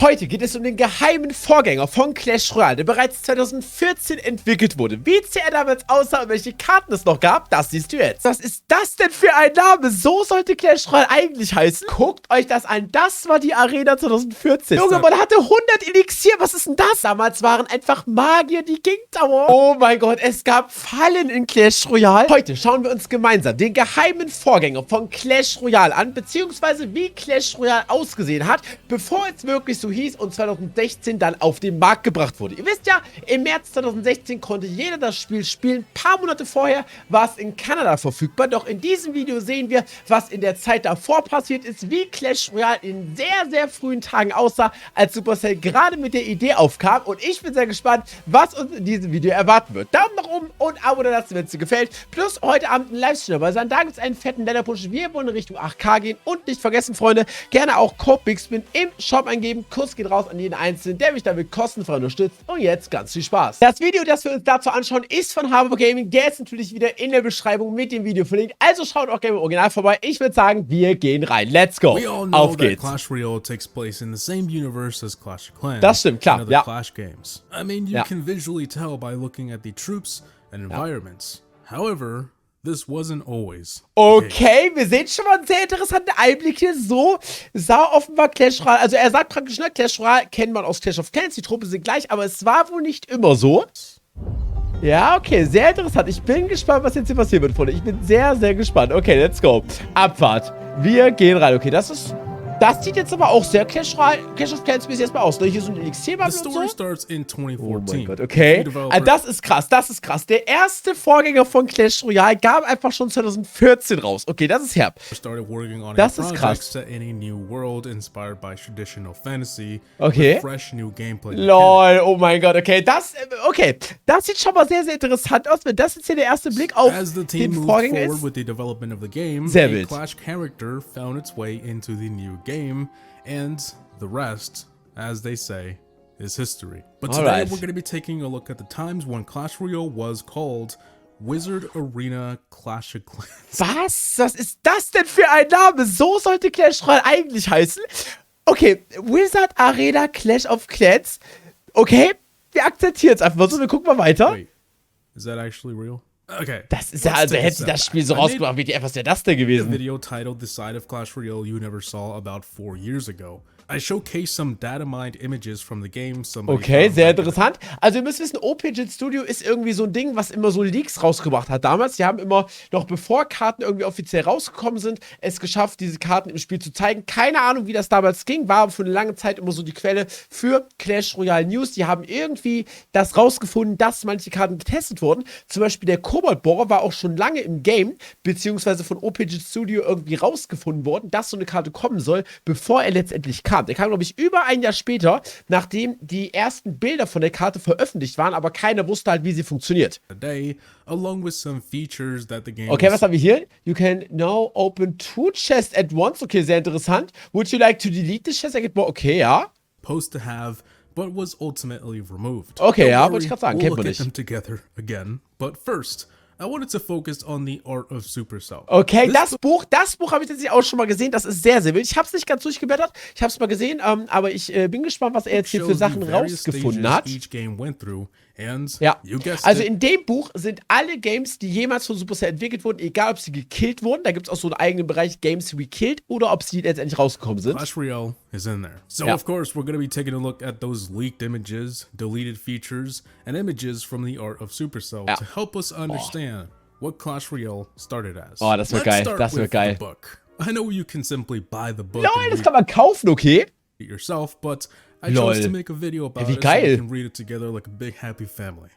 Heute geht es um den geheimen Vorgänger von Clash Royale, der bereits 2014 entwickelt wurde. Wie er damals aussah und welche Karten es noch gab, das siehst du jetzt. Was ist das denn für ein Name? So sollte Clash Royale eigentlich heißen. Guckt euch das an. Das war die Arena 2014. Junge, man hatte 100 Elixier. Was ist denn das? Damals waren einfach Magier, die King-Tower. Oh mein Gott, es gab Fallen in Clash Royale. Heute schauen wir uns gemeinsam den geheimen Vorgänger von Clash Royale an, beziehungsweise wie Clash Royale ausgesehen hat, bevor es wirklich so hieß und 2016 dann auf den Markt gebracht wurde. Ihr wisst ja, im März 2016 konnte jeder das Spiel spielen. Ein paar Monate vorher war es in Kanada verfügbar. Doch in diesem Video sehen wir, was in der Zeit davor passiert ist, wie Clash Royale in sehr, sehr frühen Tagen aussah, als Supercell gerade mit der Idee aufkam. Und ich bin sehr gespannt, was uns in diesem Video erwarten wird. Daumen nach oben und Abo da lassen, wenn es dir gefällt. Plus heute Abend ein Livestream dabei sein. Da gibt es einen fetten Letterpush. Wir wollen in Richtung 8K gehen. Und nicht vergessen, Freunde, gerne auch Code BigSpin im Shop eingeben. Kuss geht raus an jeden Einzelnen, der mich damit kostenfrei unterstützt. Und jetzt ganz viel Spaß. Das Video, das wir uns dazu anschauen, ist von Gaming. Der ist natürlich wieder in der Beschreibung mit dem Video verlinkt. Also schaut auch gerne im Original vorbei. Ich würde sagen, wir gehen rein. Let's go. Auf geht's. Clash Royale takes place in the same universe as Clash of Clans. Das stimmt, klar. Ja. Clash games. I mean, you can visually tell by looking at the troops and environments. However, this wasn't always. Okay, wir sehen schon mal einen sehr interessanten Einblick hier. So sah offenbar Clash Royale, also er sagt praktisch, ne, Clash Royale kennt man aus Clash of Clans, die Truppen sind gleich, aber es war wohl nicht immer so. Ja, okay, sehr interessant. Ich bin gespannt, was jetzt hier passieren wird, Freunde. Ich bin sehr, sehr gespannt. Okay, let's go. Abfahrt. Wir gehen rein. Okay, das sieht jetzt aber auch sehr Clash of Clans bis jetzt mal aus. Ne? Hier so ein Elixierball und so. Oh mein Gott, okay. Das ist krass, das ist krass. Der erste Vorgänger von Clash Royale gab einfach schon 2014 raus. Okay, das ist herb. Das ist krass. Okay. Lol, oh mein Gott, okay. Das sieht schon mal sehr, sehr interessant aus, wenn das jetzt hier der erste Blick auf den Vorgänger ist. Sehr wild. Game, and the rest, as they say, is history. But today we're going to be taking a look at the times when Clash Royale was called Wizard Arena Clash of Clans. Was ist das denn für ein Name? So sollte Clash Royale eigentlich heißen. Okay, Wizard Arena Clash of Clans. Okay, wir akzeptieren es einfach mal so, wir gucken mal weiter. Wait, is that actually real? Okay. Das ist ja, also hätte sie das Spiel so rausgebracht, was wäre das denn gewesen? Video titled The Side of Clash Royale You Never Saw about 4 years ago. I showcase some data mined images from the game. Okay, sehr interessant. Also ihr müsst wissen, OPGIT Studio ist irgendwie so ein Ding, was immer so Leaks rausgebracht hat damals. Die haben immer, noch bevor Karten irgendwie offiziell rausgekommen sind, es geschafft, diese Karten im Spiel zu zeigen. Keine Ahnung, wie das damals ging, war aber für eine lange Zeit immer so die Quelle für Clash Royale News. Die haben irgendwie das rausgefunden, dass manche Karten getestet wurden. Zum Beispiel der Koboldbohrer war auch schon lange im Game, beziehungsweise von OPGIT Studio irgendwie rausgefunden worden, dass so eine Karte kommen soll, bevor er letztendlich kam. Der kam, glaube ich, über ein Jahr später, nachdem die ersten Bilder von der Karte veröffentlicht waren, aber keiner wusste halt, wie sie funktioniert. Okay, was haben wir hier? You can now open 2 chests at once. Okay, sehr interessant. Would you like to delete the chest? Okay, ja. Supposed to have, but was ultimately removed. Okay, ja, wollte ich gerade sagen, kennt man nicht. Them together again, but first, I wanted to focus on the art of Supercell. Okay, das Buch habe ich tatsächlich auch schon mal gesehen. Das ist sehr, sehr wild. Ich habe es nicht ganz durchgeblättert. Ich habe es mal gesehen, aber ich bin gespannt, was er jetzt hier für Sachen rausgefunden hat. Ja, also in dem Buch sind alle Games, die jemals von Supercell entwickelt wurden, egal ob sie gekillt wurden, da gibt es auch so einen eigenen Bereich Games We Killed oder ob sie letztendlich rausgekommen sind. Clash Royale is in there. So of course we're going to be taking a look at those leaked images, deleted features, and images from the art of Supercell to help us understand what Clash Royale started as. Oh, das wird geil, das wird geil. I know you can simply buy the book. Nein, das kann man kaufen, okay? Yourself, but I chose to make a video about it so you can read it together like a big happy family.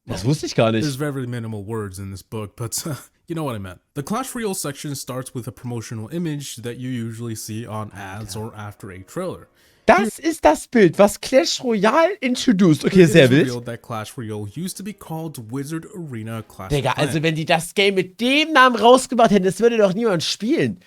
Das wusste ich gar nicht. There's very minimal words in this book, but you know what I meant. The Clash Royale section starts with a promotional image that you usually see on ads or after a trailer. Das ist das Bild, was Clash Royale introduced. Okay, sehr wild. Digga, also wenn die das Game mit dem Namen rausgebracht hätten, das würde doch niemand spielen.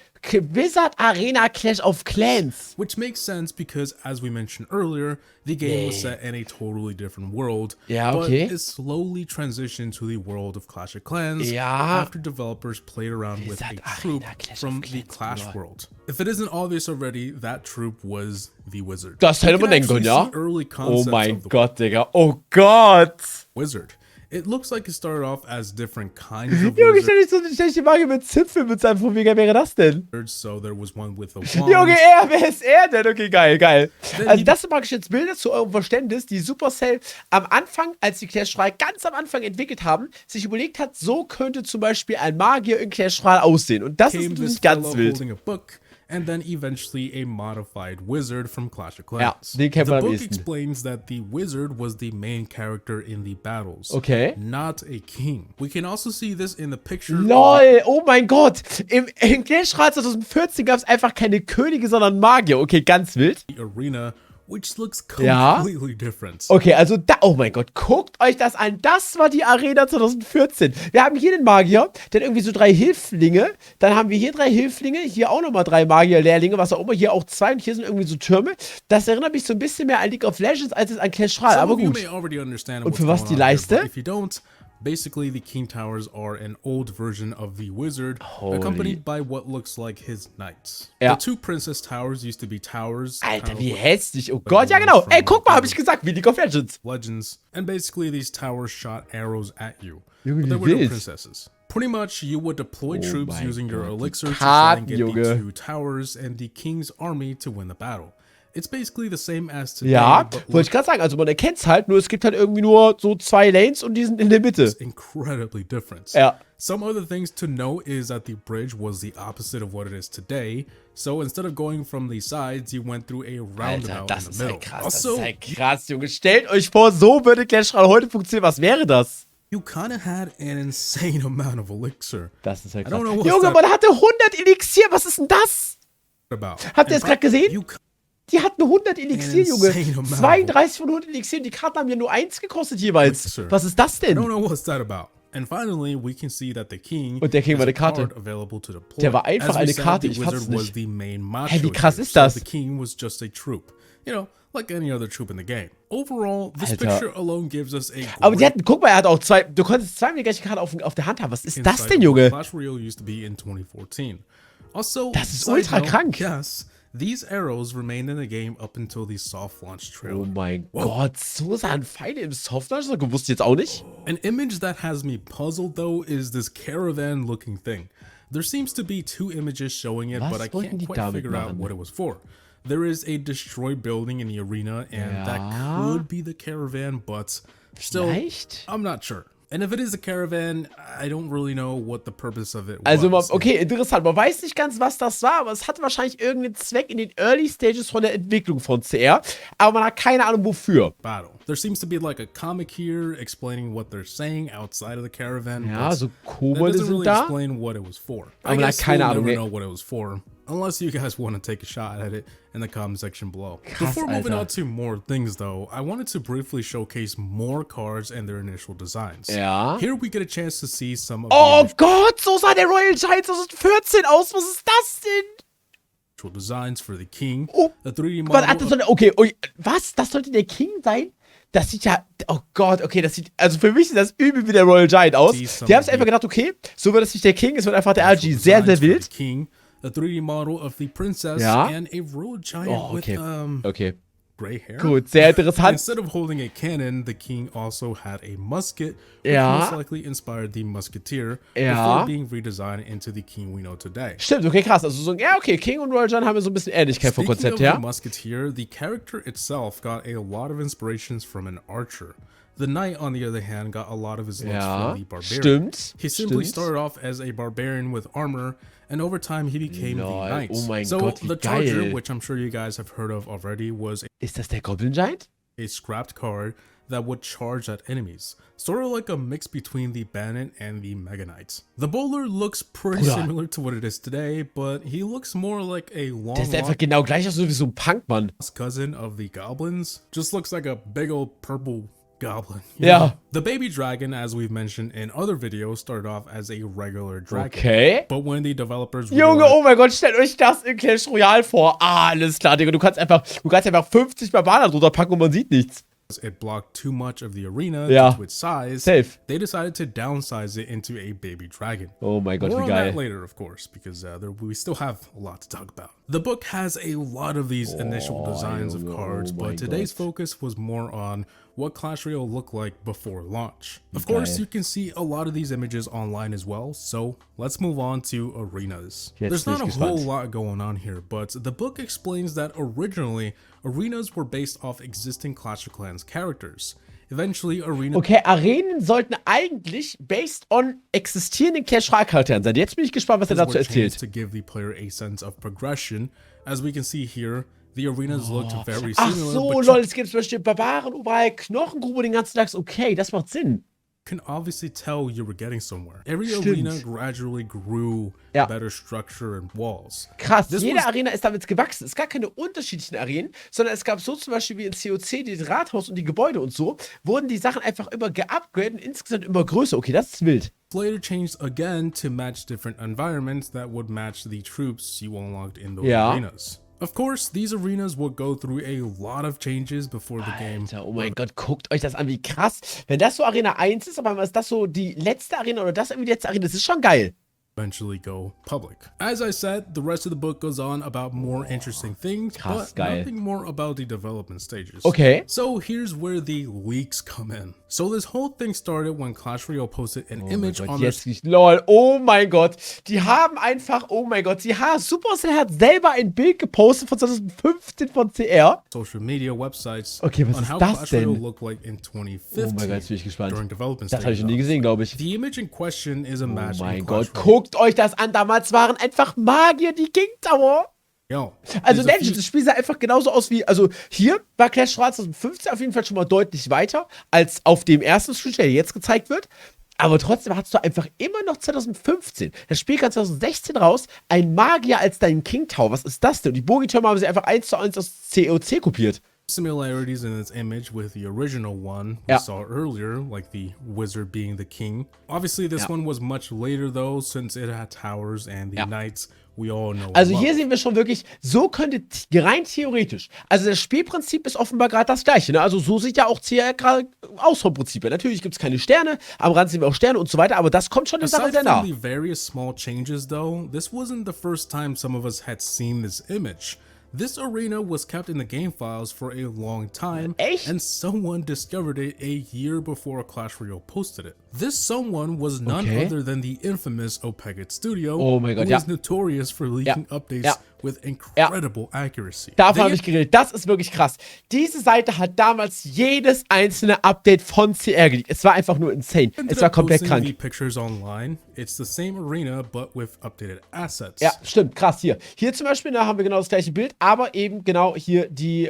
Wizard Arena Clash of Clans. Which makes sense because, as we mentioned earlier, the game was set in a totally different world. Ja, okay. But it slowly transitioned to the world of Clash of Clans Ja. after developers played around with a Wizard troop Arena Clash from of the Clans, Clash Bruder. world. If it isn't obvious already, that troop was the Wizard. Das hätte man denken können, ja? Early Oh concepts mein of the Gott, Digga. Oh Gott. Wizard. It looks like it started off as different kinds of Junge, wizards. stell dich so eine schlechte Magie mit Zipfel mit seinem Von, wie geil wäre das denn? So there was one with a wand. Junge, wer ist er denn? Okay, geil, geil. Also das sind praktisch jetzt Bilder zu eurem Verständnis, die Supercell am Anfang, als die Clash Royale ganz am Anfang entwickelt haben, sich überlegt hat, so könnte zum Beispiel ein Magier in Clash Royale aussehen. Und das ist natürlich ganz wild. And then eventually a modified wizard from Clash of Ja, Clans. den kennt man The am book ehesten. explains that the wizard was the main character in the battles, Okay. not a king. We can also see this in the picture. LOL, oh mein Gott. In Clash Royale 2014 gab es einfach keine Könige, sondern Magier. Okay, ganz wild. The arena, which looks Ja. completely different. Okay, also da, oh mein Gott, guckt euch das an. Das war die Arena 2014. Wir haben hier den Magier, dann irgendwie so 3 Hilflinge. Dann haben wir hier 3 Hilflinge, hier auch nochmal 3 Magier-Lehrlinge, was auch immer. Hier auch 2 und hier sind irgendwie so Türme. Das erinnert mich so ein bisschen mehr an League of Legends als es an Clash Royale, aber gut. Und für was die Leiste? If you don't, basically the king towers are an old version of the wizard, accompanied by what looks like his knights. Ja. The 2 princess towers used to be towers. Alter, wie hässlich. Oh Gott, ja genau. Ey, guck mal, habe ich gesagt, wie League of Legends. Legends, and basically these towers shot arrows at you. Junge, But there wie were no wild. princesses. Pretty much, you would deploy troops mein using your Gott, die elixir to try and get the Karten, 2 towers and the king's army to win the battle. It's basically the same as today, Ja, but wollte ich gerade sagen. Also man erkennt es halt, nur es gibt halt irgendwie nur so 2 Lanes und die sind in der Mitte. incredibly different. Ja. Some other things to note is that the bridge was the opposite of what it is today. So instead of going from the sides, you went through a roundabout Alter, das in ist the middle. halt krass. Also, Das ist halt krass, Junge. Stellt euch vor, so würde Clash Royale heute funktionieren. Was wäre das? you kind of had an insane amount of elixir. Das ist halt I krass. don't know what's Junge, that man hatte 100 Elixier. Was ist denn das? about. Habt ihr In das gerade fact, gesehen? you Die hatten 100 Elixier, Junge. insane amount. 32 von 100 Elixier. Und die Karten haben ja nur 1 gekostet jeweils. Elixir. Was ist das I don't denn? know what's that about. And finally, we can see that the king Und der King has war eine a Karte. card available to deploy. Der war einfach As we eine said, Karte, the ich fass wizard es was nicht. the main macho Hä, wie krass here, ist das? So the king was just a troop. You know, like any other troop in the game. Overall, this Alter. picture alone gives us a Aber die great hatten, guck mal, er hat auch 2. Du konntest 2 die gleiche Karte auf der Hand haben. Was ist das insight denn, of what Junge? Clash Royale used to be in 2014. Also, Das ist side ultra note, krank. Yes, these arrows remained in the game up until the soft launch Oh trailer. mein Gott, so sahen Pfeile im Softlaunch. Das gewusst jetzt auch nicht. An image that has me puzzled though is this caravan-looking thing. There seems to be 2 images showing it, Was but I wollten can't die quite damit figure out machen? what it was for. There is a destroyed building in the arena, and that Ja. could be the caravan, but still, Vielleicht? I'm not sure. And if it is a caravan, I don't really know what the purpose of it Also, was. okay, interessant. Man weiß nicht ganz, was das war, aber es hatte wahrscheinlich irgendeinen Zweck in den Early Stages von der Entwicklung von CR. Aber man hat keine Ahnung, wofür. Battle. There seems to be like a comic here explaining what they're saying outside of the caravan. Ja, but so that Kobolde doesn't sind really da. explain what it was for. I Aber man hat guess keine we'll Ahnung, never ey. know what it was for, unless you guys want to take a shot at it in the comment section below. Krass, Before moving Alter. on to more things though, I wanted to briefly showcase more cards and their initial designs. Ja. Here we get a chance to see some of Oh the Gott, so sah der Royal Giant 2014 aus. Was ist das denn? initial designs for the king. Oh, A 3D Was, model das sollte, okay, ui, was? Das sollte der King sein? Das sieht ja, oh Gott, okay, das sieht, also für mich sieht das übel wie der Royal Giant aus. Die haben sich einfach gedacht, okay, so wird es nicht der King, es wird einfach der RG. Sehr, sehr designs for wild. the king, a 3D model of the princess, Ja. and a royal giant Oh, okay. with Okay, gray hair. gut, sehr interessant. Instead of holding a cannon, the king also had a musket, which Ja. most likely inspired the musketeer Ja. before being redesigned into the king we know today. Stimmt, okay, krass. Also so, ja, okay, King und Royal Giant haben ja so ein bisschen Ähnlichkeit vom Speaking Konzept of her. the musketeer, the character itself got a lot of inspirations from an archer. The knight, on the other hand, got a lot of his looks Ja, from the barbarian. stimmt. He simply Stimmt. started off as a barbarian with armor, and over time he became Lol, the knight. oh mein So Gott, wie the charger, geil. which I'm sure you guys have heard of already, was Ist das der Goblin Giant? a scrapped card that would charge at enemies, sort of like a mix between the Bandit and the Mega Knight. The bowler looks pretty Bruder. similar to what it is today, but he looks more like a long Der sieht einfach lost genau gleich aus, so wie so ein Punkmann. cousin of the goblins. Just looks like a big old purple goblin. Ja. The baby dragon, as we've mentioned in other videos, started off as a regular dragon. Okay. But when the developers Junge, oh mein Gott, stellt euch das in Clash Royale vor. Ah, alles klar, Digga. Du kannst einfach 50 Barbaren drunter packen und man sieht nichts. it blocked too much of the arena due to its size, they decided to downsize it into a baby dragon. Oh my god, more on that later, of course, because we still have a lot to talk about. The book has a lot of these initial designs of cards, but today's focus was more on what Clash Royale looked like before launch. Of course, you can see a lot of these images online as well, so let's move on to arenas. There's not a whole lot going on here, but the book explains that originally, arenas were based off existing Clash of Clans characters. Eventually, Arenen sollten eigentlich based on existierenden Clash Royale Charakteren sein. Jetzt bin ich gespannt, was dazu erzählt. To give the player a sense of progression, as we can see here, the arenas looked very similar. Ach so, lol, es gibt zum Beispiel Barbaren, überall Knochengrube den ganzen Tag. Okay, das macht Sinn. Can obviously tell you were getting somewhere. Every arena gradually grew better structure and walls. Krass, jede Arena ist damit gewachsen. Es gab keine unterschiedlichen Arenen, sondern es gab so zum Beispiel wie in COC das Rathaus und die Gebäude und so, wurden die Sachen einfach immer geupgradet und insgesamt immer größer. Okay, das ist wild. Later changed again to match different environments that would match the troops you unlocked in those arenas. Of course, these arenas will go through a lot of changes before the game. Alter, oh mein Gott, guckt euch das an, wie krass. Wenn das so Arena 1 ist, aber ist das so die letzte Arena oder das irgendwie die letzte Arena, das ist schon geil. Eventually go public. As I said, the rest of the book goes on about more interesting things, but nothing more about the development stages. Okay. So here's where the leaks come in. So this whole thing started when Clash Royale posted an image on lol, oh mein Gott. Die haben einfach, oh mein Gott, Supercell hat selber ein Bild gepostet von 2015 von CR. Social media websites on how Clash Royale looked like in 2015. Oh mein Gott, jetzt bin ich gespannt. During development das habe ich noch nie gesehen, glaube ich. The image in question is a match. Oh mein Gott, guckt euch das an. Damals waren einfach Magier, die King Tower. Ja. Also das Spiel sah einfach genauso aus wie, also hier war Clash Royale 2015 auf jeden Fall schon mal deutlich weiter als auf dem ersten Screenshot, der jetzt gezeigt wird. Aber trotzdem hattest du einfach immer noch 2015. Das Spiel kam 2016 raus, ein Magier als dein King Tower. Was ist das denn? Und die Bogitürme haben sie einfach 1:1 aus COC kopiert. Similarities in its image with the original one we saw earlier, like the wizard being the king. Obviously, this one was much later though, since it had towers and the knights we all know. Also hier sehen wir schon wirklich, so könnte rein theoretisch, also das Spielprinzip ist offenbar gerade das gleiche, ne? Also so sieht ja auch CR gerade aus vom Prinzip her. Natürlich gibt es keine Sterne, am Rand sehen wir auch Sterne und so weiter, aber das kommt schon der Sache sehr nah. Aside from the various small changes though, this wasn't the first time some of us had seen this image. This arena was kept in the game files for a long time, and someone discovered it a year before Clash Royale posted it. This someone was none other than the infamous Opegit Studio, who is notorious for leaking updates with incredible accuracy. Davon habe ich geredet. Das ist wirklich krass. Diese Seite hat damals jedes einzelne Update von CR geleakt. Es war einfach nur insane. Es war komplett krank. The pictures online. It's the same arena, but with updated assets. Ja, stimmt. Krass. Hier zum Beispiel, da haben wir genau das gleiche Bild, aber eben genau hier die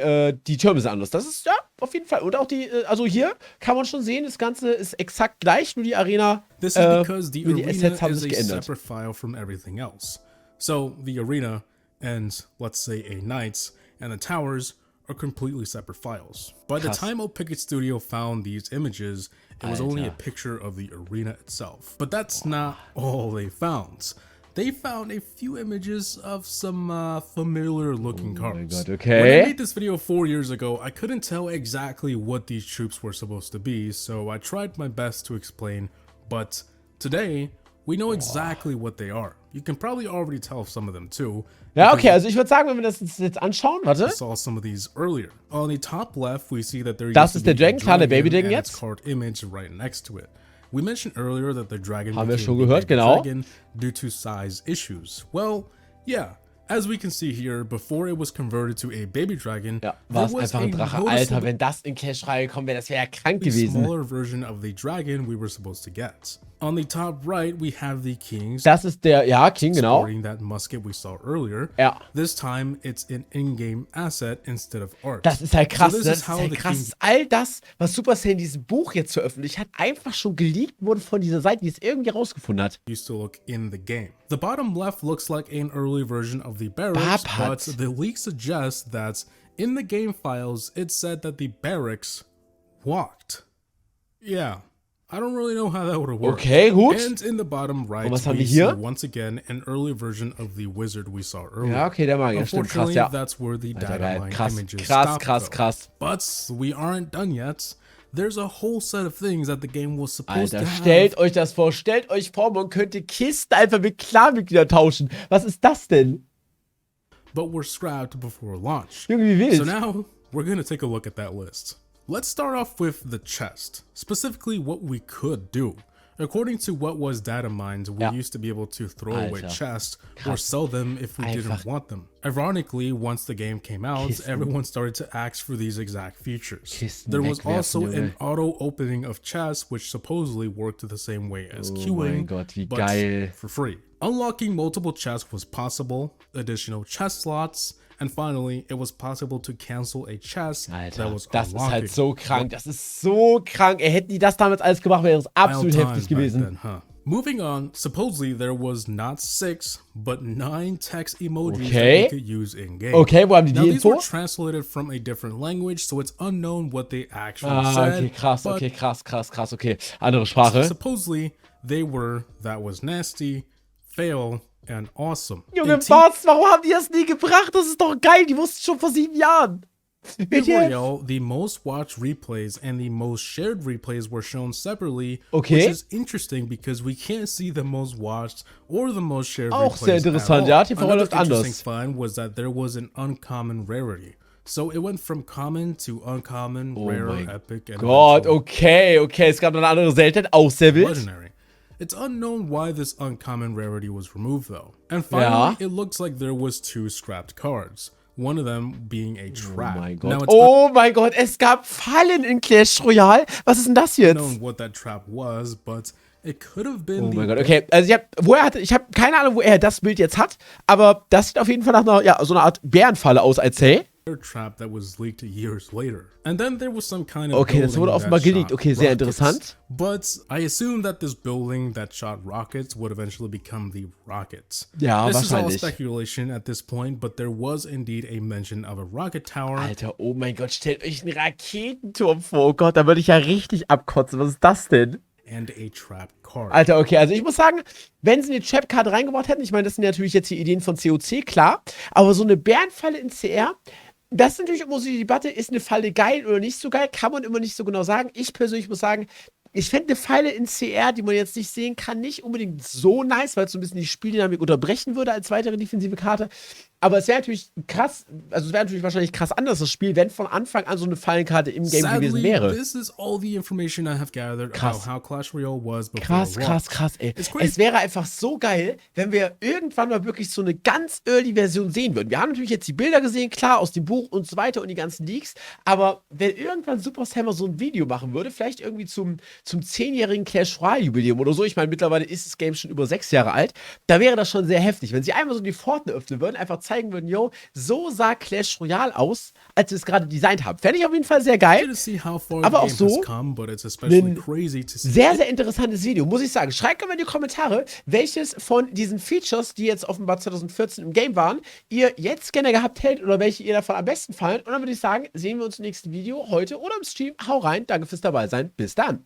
Türme sind anders. Das ist ja auf jeden Fall. Und auch also hier kann man schon sehen, das Ganze ist exakt gleich, nur die Arena, This is because the arena is a separate file from everything else. So the arena and, let's say, a knights and the towers are completely separate files. By the time Opegit Studio found these images, it was only a picture of the arena itself. But that's not all they found. They found a few images of some familiar looking cards. Oh my God, okay. When I made this video 4 years ago, I couldn't tell exactly what these troops were supposed to be, so I tried my best to explain, but today, we know exactly what they are. You can probably already tell some of them too. Ja, okay, also ich würde sagen, wenn wir das jetzt anschauen, warte. We saw some of these earlier. On the top left, we see that there das ist der Dragon, klar, der Baby-Ding jetzt. Card image right next to it. We mentioned earlier that the dragon haben wir schon gehört, genau. Dragon due to size issues. Well, yeah. As we can see here, before it was converted to a baby dragon, war es einfach ein Drache. Alter, wenn das in Clash Royale gekommen wäre, das wäre ja krank gewesen. Smaller version of the dragon we were supposed to get. On the top right, we have the kings. Das ist der, King, genau. Sporting that musket we saw earlier. This time, it's an in-game asset instead of art. Das ist halt krass, so das ist halt krass. All das, was Supercell in diesem Buch jetzt veröffentlicht hat, einfach schon geleakt wurde von dieser Seite, die es irgendwie rausgefunden hat. Used to look in the game. The bottom left looks like an early version of the barracks, but the leak suggests that in the game files, it said that the barracks walked. Yeah, I don't really know how that would have worked. Okay, gut. And in the bottom right, Und was haben we wir see hier? once again an early version of the wizard we saw earlier. Ja, okay, der Magier, stimmt, krass, Unfortunately, ja. that's where the Alter, data geil, mine krass, images krass, stop, krass, though. krass. But we aren't done yet. There's a whole set of things that the game was supposed Alter, to have. stellt euch das vor. Stellt euch vor, man könnte Kisten einfach mit Clanmitgliedern tauschen. Was ist das denn? But were scrapped before launch. Junge, wie wild. So now, we're gonna take a look at that list. Let's start off with the chest, specifically what we could do. According to what was data mined, we used to be able to throw away chests or sell them if we didn't want them. Ironically, once the game came out, everyone started to ask for these exact features. There was also an auto opening of chests, which supposedly worked the same way as queuing, but for free. Unlocking multiple chests was possible, additional chest slots, and finally, it was possible to cancel a chest that was das ist halt so krank. Das ist so krank. Hätten die das damals alles gemacht, wäre es absolut heftig gewesen. Moving on, supposedly there was not 6, but 9 text emojis that you could use in game. Okay, wo haben die now, these Info? were translated from a different language, so it's unknown what they actually said. Okay, krass, okay, krass, okay. Andere Sprache. Supposedly, they were, that was nasty, fail, and awesome. Junge, was? Warum haben die das nie gebracht? Das ist doch geil. Die wussten schon vor 7 Jahren. In Royale, the most watched replays and the most shared replays were shown separately, which is interesting because we can't see the most watched or the most shared Auch replays sehr interessant, ja. Die Frage läuft anders. Another interesting find was that there was an uncommon rarity. So it went from common to uncommon, rare, epic, and Gott, okay. Es gab noch eine andere Seltenheit, auch sehr wild. Legendary. It's unknown why this uncommon rarity was removed though. And finally, it looks like there was 2 scrapped cards. One of them being a trap. Oh mein Gott. Oh mein Gott, es gab Fallen in Clash Royale. Was ist denn das jetzt? I don't know what that trap was, but it could have been. Oh mein Gott, okay. Also ich habe keine Ahnung, wo er das Bild jetzt hat, aber das sieht auf jeden Fall nach einer, so einer Art Bärenfalle aus, als hey. Trap that was leaked years later. And then there was some kind of okay, das wurde offenbar geleakt. Okay, sehr interessant. But I assume that this building that shot rockets would eventually become the rockets. Ja, this wahrscheinlich. Is all speculation at this point, but there was indeed a mention of a rocket tower. Alter, oh mein Gott, stellt euch einen Raketenturm vor. Oh Gott, da würde ich ja richtig abkotzen. Was ist das denn? And a trap card. Alter, okay, also ich muss sagen, wenn sie eine Trap-Card reingebaut hätten, ich meine, das sind natürlich jetzt die Ideen von COC, klar, aber so eine Bärenfalle in CR, das ist natürlich immer so die Debatte, ist eine Falle geil oder nicht so geil, kann man immer nicht so genau sagen. Ich persönlich muss sagen, ich fände eine Falle in CR, die man jetzt nicht sehen kann, nicht unbedingt so nice, weil es so ein bisschen die Spieldynamik unterbrechen würde als weitere defensive Karte. Aber es wäre natürlich krass, also es wäre natürlich wahrscheinlich krass anders, das Spiel, wenn von Anfang an so eine Fallenkarte im Game gewesen wäre. This is all the information I have gathered about how Clash Royale was before Krass, ey. Es wäre einfach so geil, wenn wir irgendwann mal wirklich so eine ganz early Version sehen würden. Wir haben natürlich jetzt die Bilder gesehen, klar, aus dem Buch und so weiter und die ganzen Leaks, aber wenn irgendwann Supercell mal so ein Video machen würde, vielleicht irgendwie zum 10-jährigen Clash Royale Jubiläum oder so, ich meine, mittlerweile ist das Game schon über 6 Jahre alt, da wäre das schon sehr heftig. Wenn sie einmal so die Pforten öffnen würden, einfach zeigen würden, yo, so sah Clash Royale aus, als wir es gerade designt haben. Fände ich auf jeden Fall sehr geil. Aber auch so ein sehr, sehr interessantes Video, muss ich sagen. Schreibt mal in die Kommentare, welches von diesen Features, die jetzt offenbar 2014 im Game waren, ihr jetzt gerne gehabt hättet oder welche ihr davon am besten fallen. Und dann würde ich sagen, sehen wir uns im nächsten Video heute oder im Stream. Hau rein, danke fürs dabei sein. Bis dann.